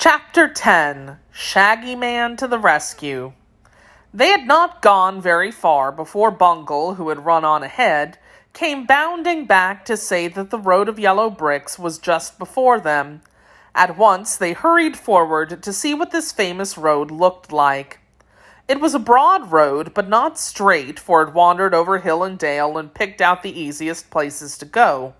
Chapter 10. Shaggy Man to the Rescue. They had not gone very far before Bungle, who had run on ahead, came bounding back to say that the road of yellow bricks was just before them. At once they hurried forward to see what this famous road looked like. It was a broad road, but not straight, for it wandered over hill and dale and picked out the easiest places to go.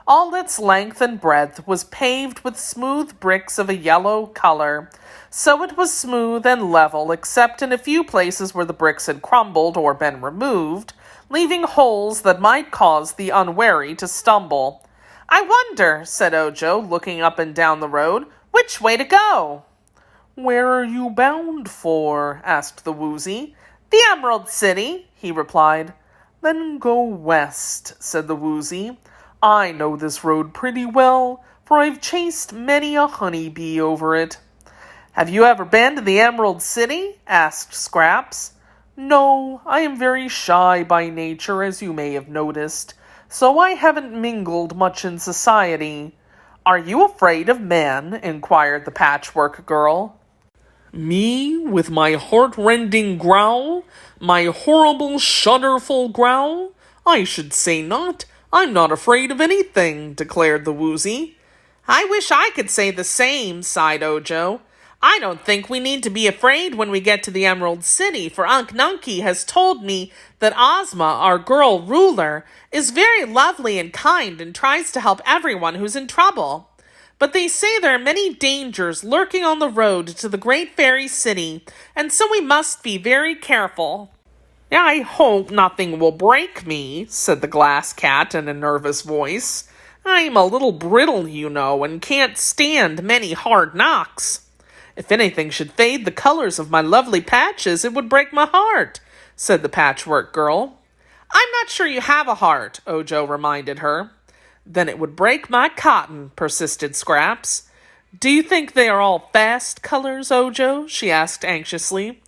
All its length and breadth was paved with smooth bricks of a yellow color, so it was smooth and level except in a few places where the bricks had crumbled or been removed, leaving holes that might cause the unwary to stumble. "I wonder," said Ojo, looking up and down the road, "which way to go?" "Where are you bound for?" asked the Woozy. "The Emerald City," he replied. "Then go west," said the Woozy. "I know this road pretty well, for I've chased many a honeybee over it." "Have you ever been to the Emerald City?" asked Scraps. "No, I am very shy by nature, as you may have noticed, so I haven't mingled much in society." "Are you afraid of men?" inquired the Patchwork Girl. "Me, with my heart-rending growl, my horrible shudderful growl? I should say not. I'm not afraid of anything," declared the Woozy. "I wish I could say the same," sighed Ojo. "I don't think we need to be afraid when we get to the Emerald City, for Unc Nunky has told me that Ozma, our girl ruler, is very lovely and kind and tries to help everyone who's in trouble. But they say there are many dangers lurking on the road to the great fairy city, and so we must be very careful." "I hope nothing will break me," said the Glass Cat in a nervous voice. "I'm a little brittle, you know, and can't stand many hard knocks. If anything should fade the colors of my lovely patches, it would break my heart," said the Patchwork Girl. "I'm not sure you have a heart," Ojo reminded her. "Then it would break my cotton," persisted Scraps. "Do you think they are all fast colors, Ojo?" she asked anxiously.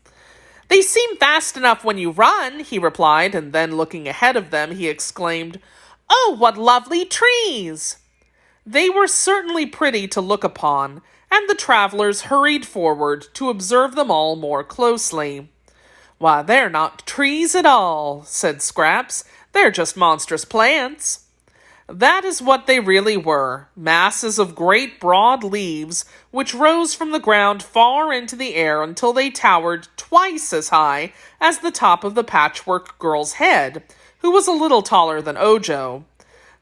"They seem fast enough when you run," he replied, and then looking ahead of them, he exclaimed, "Oh, what lovely trees!" They were certainly pretty to look upon, and the travelers hurried forward to observe them all more closely. "Why, they're not trees at all," said Scraps. "They're just monstrous plants." That is what they really were, masses of great broad leaves which rose from the ground far into the air until they towered twice as high as the top of the Patchwork Girl's head, who was a little taller than Ojo.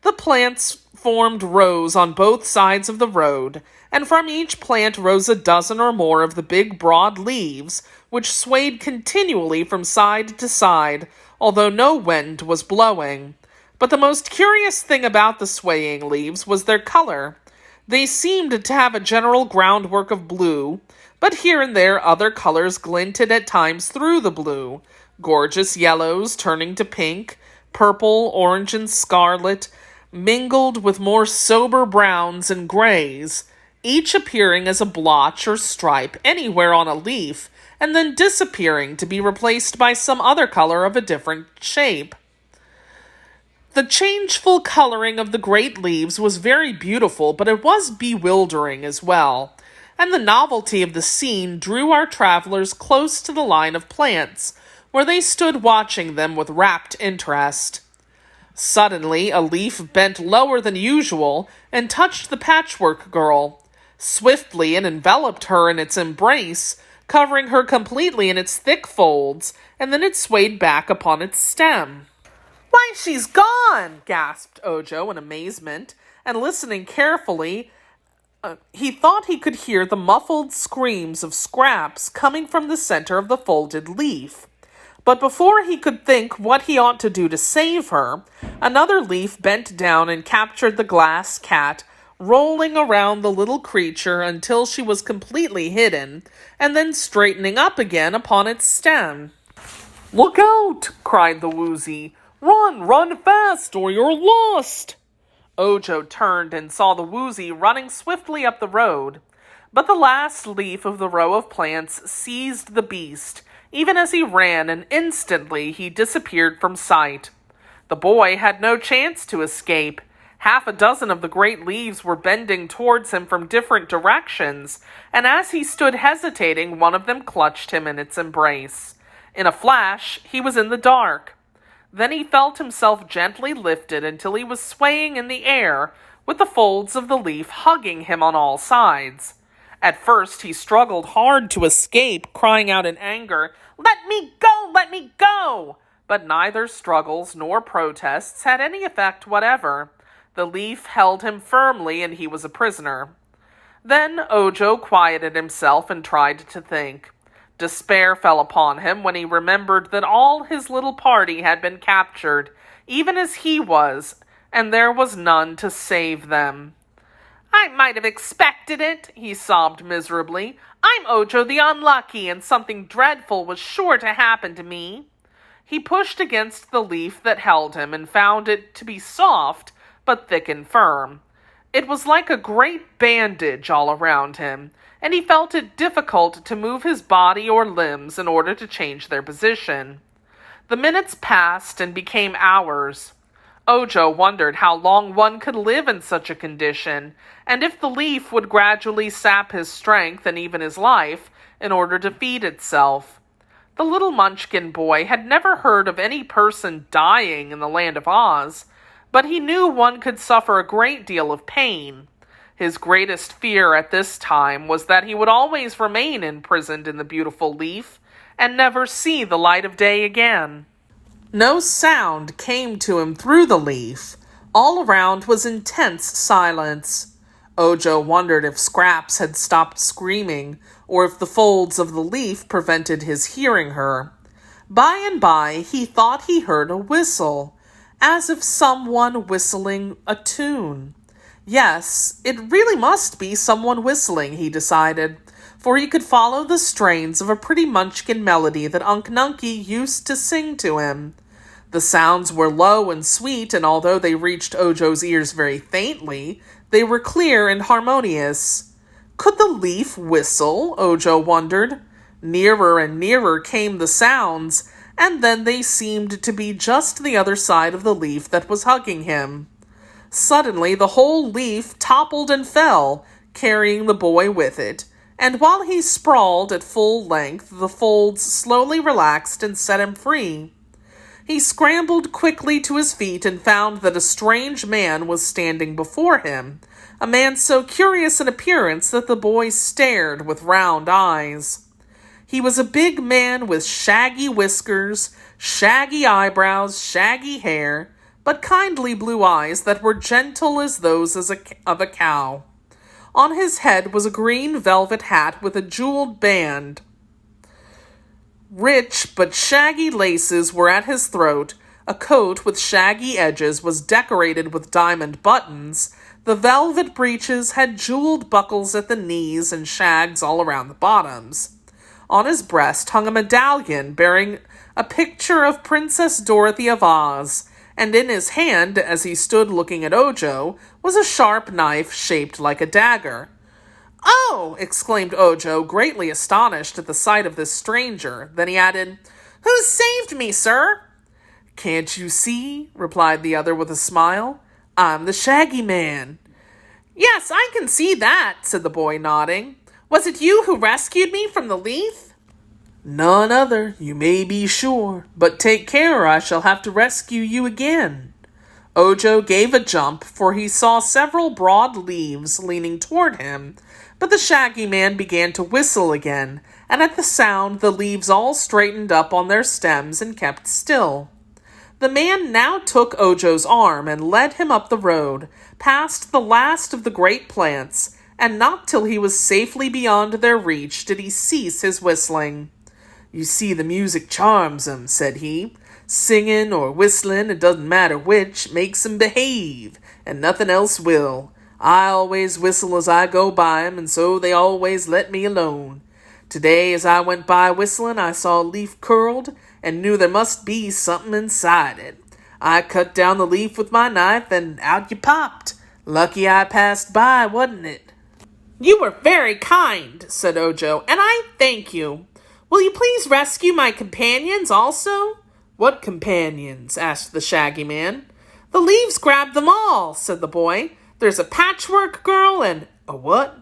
The plants formed rows on both sides of the road, and from each plant rose a dozen or more of the big broad leaves, which swayed continually from side to side, although no wind was blowing. But the most curious thing about the swaying leaves was their color. They seemed to have a general groundwork of blue, but here and there other colors glinted at times through the blue, gorgeous yellows turning to pink, purple, orange, and scarlet, mingled with more sober browns and grays, each appearing as a blotch or stripe anywhere on a leaf, and then disappearing to be replaced by some other color of a different shape. The changeful coloring of the great leaves was very beautiful, but it was bewildering as well, and the novelty of the scene drew our travelers close to the line of plants, where they stood watching them with rapt interest. Suddenly, a leaf bent lower than usual and touched the Patchwork Girl. Swiftly it enveloped her in its embrace, covering her completely in its thick folds, and then it swayed back upon its stem. "Why, she's gone!" gasped Ojo in amazement, and listening carefully, he thought he could hear the muffled screams of Scraps coming from the center of the folded leaf. But before he could think what he ought to do to save her, another leaf bent down and captured the Glass Cat, rolling around the little creature until she was completely hidden, and then straightening up again upon its stem. "Look out!" cried the Woozy. Run fast, or you're lost!" Ojo turned and saw the Woozy running swiftly up the road. But the last leaf of the row of plants seized the beast, even as he ran, and instantly he disappeared from sight. The boy had no chance to escape. Half a dozen of the great leaves were bending towards him from different directions, and as he stood hesitating, one of them clutched him in its embrace. In a flash, he was in the dark. Then he felt himself gently lifted until he was swaying in the air, with the folds of the leaf hugging him on all sides. At first he struggled hard to escape, crying out in anger, "Let me go! Let me go!" But neither struggles nor protests had any effect whatever. The leaf held him firmly, and he was a prisoner. Then Ojo quieted himself and tried to think. Despair fell upon him when he remembered that all his little party had been captured, even as he was, and there was none to save them. "I might have expected it," he sobbed miserably. "I'm Ojo the Unlucky, and something dreadful was sure to happen to me." He pushed against the leaf that held him and found it to be soft, but thick and firm. It was like a great bandage all around him, and he felt it difficult to move his body or limbs in order to change their position. The minutes passed and became hours. Ojo wondered how long one could live in such a condition, and if the leaf would gradually sap his strength and even his life in order to feed itself. The little Munchkin boy had never heard of any person dying in the land of Oz, but he knew one could suffer a great deal of pain. His greatest fear at this time was that he would always remain imprisoned in the beautiful leaf and never see the light of day again. No sound came to him through the leaf. All around was intense silence. Ojo wondered if Scraps had stopped screaming, or if the folds of the leaf prevented his hearing her. By and by, he thought he heard a whistle, as if someone whistling a tune. Yes, it really must be someone whistling, he decided, for he could follow the strains of a pretty Munchkin melody that Unc Nunkie used to sing to him. The sounds were low and sweet, and although they reached Ojo's ears very faintly, they were clear and harmonious. Could the leaf whistle? Ojo wondered. Nearer and nearer came the sounds, and then they seemed to be just the other side of the leaf that was hugging him. Suddenly the whole leaf toppled and fell, carrying the boy with it, and while he sprawled at full length, the folds slowly relaxed and set him free. He scrambled quickly to his feet and found that a strange man was standing before him, a man so curious in appearance that the boy stared with round eyes. He was a big man with shaggy whiskers, shaggy eyebrows, shaggy hair, but kindly blue eyes that were gentle as those of a cow. On his head was a green velvet hat with a jeweled band. Rich but shaggy laces were at his throat, a coat with shaggy edges was decorated with diamond buttons, the velvet breeches had jeweled buckles at the knees and shags all around the bottoms. On his breast hung a medallion bearing a picture of Princess Dorothy of Oz, and in his hand, as he stood looking at Ojo, was a sharp knife shaped like a dagger. "Oh!" exclaimed Ojo, greatly astonished at the sight of this stranger. Then he added, "Who saved me, sir?" "Can't you see?" replied the other with a smile. "I'm the Shaggy Man." "Yes, I can see that," said the boy, nodding. "Was it you who rescued me from the leaf?" "None other, you may be sure. But take care, or I shall have to rescue you again." Ojo gave a jump, for he saw several broad leaves leaning toward him, but the Shaggy Man began to whistle again, and at the sound the leaves all straightened up on their stems and kept still. The man now took Ojo's arm and led him up the road, past the last of the great plants, and not till he was safely beyond their reach did he cease his whistling. "You see, the music charms 'em," said he. "Singing or whistling, it doesn't matter which, makes 'em behave, and nothing else will. I always whistle as I go by 'em, and so they always let me alone. Today, as I went by whistling, I saw a leaf curled, and knew there must be something inside it. I cut down the leaf with my knife, and out you popped. Lucky I passed by, wasn't it?" "You were very kind," said Ojo, "and I thank you. Will you please rescue my companions also?" "What companions?" asked the Shaggy Man. The leaves grabbed them all, said the boy. There's a patchwork girl and... A what?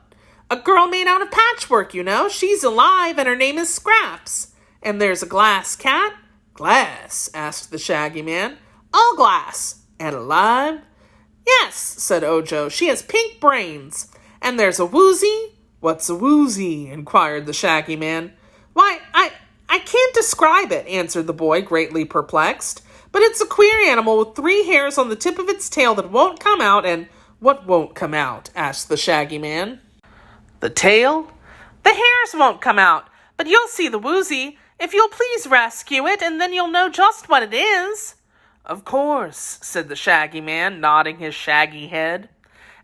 A girl made out of patchwork, you know. She's alive and her name is Scraps. And there's a glass cat. Glass? Asked the Shaggy Man. All glass. And alive? Yes, said Ojo. She has pink brains. And there's a woozy. What's a woozy? Inquired the Shaggy Man. Why, I can't describe it, answered the boy, greatly perplexed. But it's a queer animal with 3 hairs on the tip of its tail that won't come out. And what won't come out? Asked the Shaggy Man. The tail? The hairs won't come out, but you'll see the woozy. If you'll please rescue it, and then you'll know just what it is. Of course, said the Shaggy Man, nodding his shaggy head.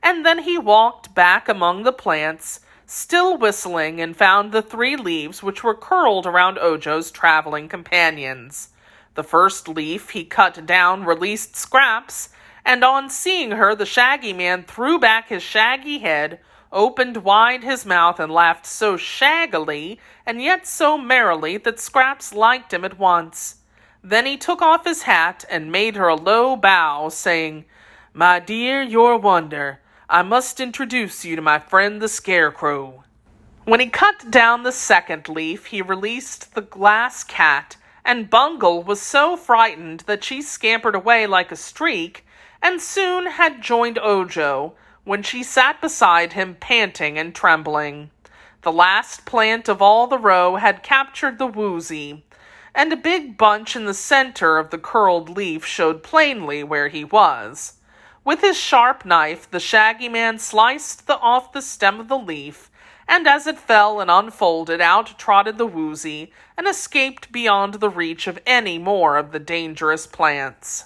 And then he walked back among the plants, still whistling, and found the 3 leaves which were curled around Ojo's traveling companions. The first leaf he cut down released Scraps, and on seeing her, the Shaggy Man threw back his shaggy head, opened wide his mouth, and laughed so shaggily and yet so merrily that Scraps liked him at once. Then he took off his hat and made her a low bow, saying, My dear, you're a wonder. I must introduce you to my friend the Scarecrow. When he cut down the second leaf, he released the glass cat, and Bungle was so frightened that she scampered away like a streak, and soon had joined Ojo, when she sat beside him panting and trembling. The last plant of all the row had captured the woozy, and a big bunch in the center of the curled leaf showed plainly where he was. With his sharp knife, the Shaggy Man sliced off the stem of the leaf, and as it fell and unfolded, out trotted the woozy, and escaped beyond the reach of any more of the dangerous plants.